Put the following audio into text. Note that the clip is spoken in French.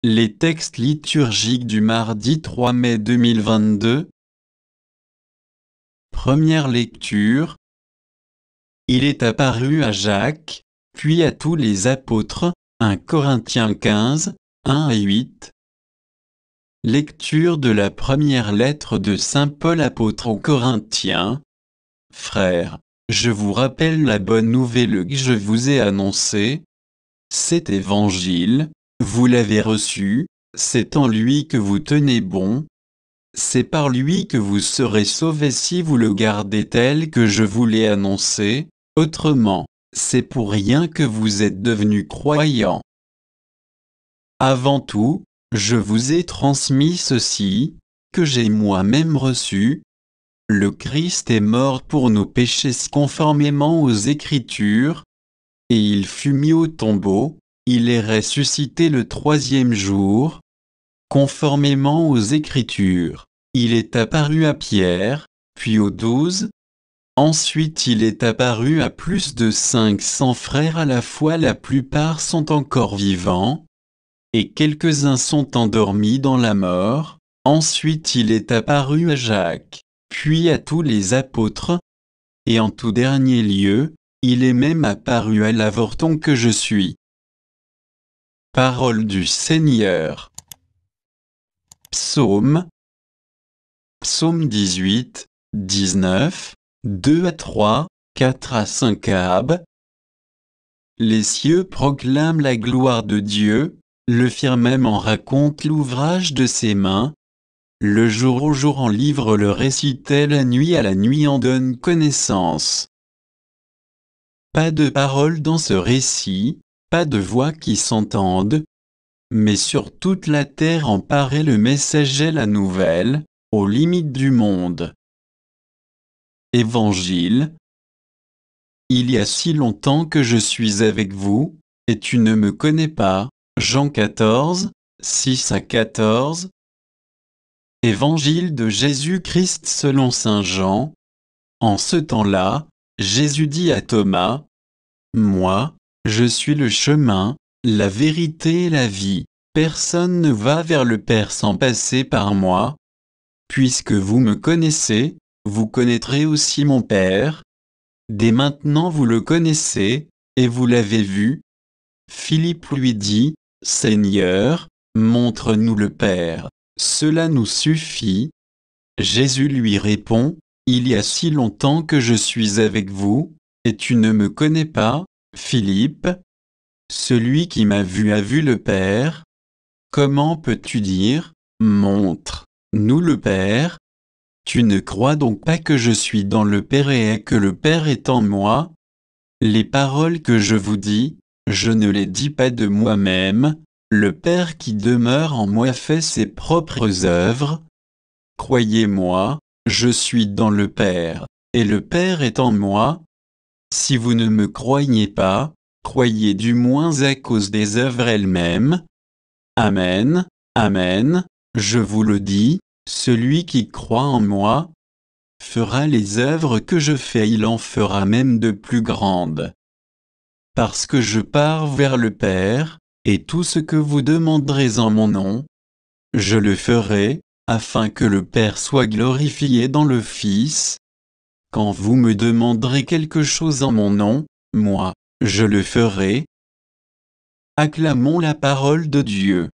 Les textes liturgiques du mardi 3 mai 2022. Première lecture. Il est apparu à Jacques, puis à tous les apôtres, 1 Corinthiens 15, 1 à 8. Lecture de la première lettre de saint Paul apôtre aux Corinthiens. Frères, je vous rappelle la bonne nouvelle que je vous ai annoncée. Cet évangile, vous l'avez reçu, c'est en lui que vous tenez bon. C'est par lui que vous serez sauvés si vous le gardez tel que je vous l'ai annoncé, autrement, c'est pour rien que vous êtes devenus croyants. Avant tout, je vous ai transmis ceci, que j'ai moi-même reçu. Le Christ est mort pour nos péchés conformément aux Écritures, et il fut mis au tombeau, il est ressuscité le troisième jour. Conformément aux Écritures, il est apparu à Pierre, puis aux 12. Ensuite il est apparu à plus de 500 frères à la fois, la plupart sont encore vivants, et quelques-uns sont endormis dans la mort. Ensuite il est apparu à Jacques, puis à tous les apôtres, et en tout dernier lieu, il est même apparu à l'avorton que je suis. Parole du Seigneur. Psaume 18, 19, 2 à 3, 4 à 5 Ab. Les cieux proclament la gloire de Dieu, le firmament raconte l'ouvrage de ses mains. Le jour au jour en livre le récit et la nuit à la nuit en donne connaissance. Pas de paroles dans ce récit, pas de voix qui s'entendent, mais sur toute la terre en paraît le messager la nouvelle, aux limites du monde. Évangile. Il y a si longtemps que je suis avec vous, et tu ne me connais pas. Jean 14, 6 à 14. Évangile de Jésus-Christ selon saint Jean. En ce temps-là, Jésus dit à Thomas, « Moi, je suis le chemin, la vérité et la vie. Personne ne va vers le Père sans passer par moi. Puisque vous me connaissez, vous connaîtrez aussi mon Père. Dès maintenant vous le connaissez, et vous l'avez vu. » Philippe lui dit, « Seigneur, montre-nous le Père, cela nous suffit. » Jésus lui répond, « Il y a si longtemps que je suis avec vous, et tu ne me connais pas, Philippe. Celui qui m'a vu a vu le Père. Comment peux-tu dire, montre-nous le Père? Tu ne crois donc pas que je suis dans le Père et que le Père est en moi? Les paroles que je vous dis, je ne les dis pas de moi-même, le Père qui demeure en moi fait ses propres œuvres. Croyez-moi, je suis dans le Père, et le Père est en moi. Si vous ne me croyez pas, croyez du moins à cause des œuvres elles-mêmes. Amen, amen, je vous le dis, celui qui croit en moi fera les œuvres que je fais, il en fera même de plus grandes. Parce que je pars vers le Père, et tout ce que vous demanderez en mon nom, je le ferai, afin que le Père soit glorifié dans le Fils. Quand vous me demanderez quelque chose en mon nom, moi, je le ferai. Acclamons la parole de Dieu.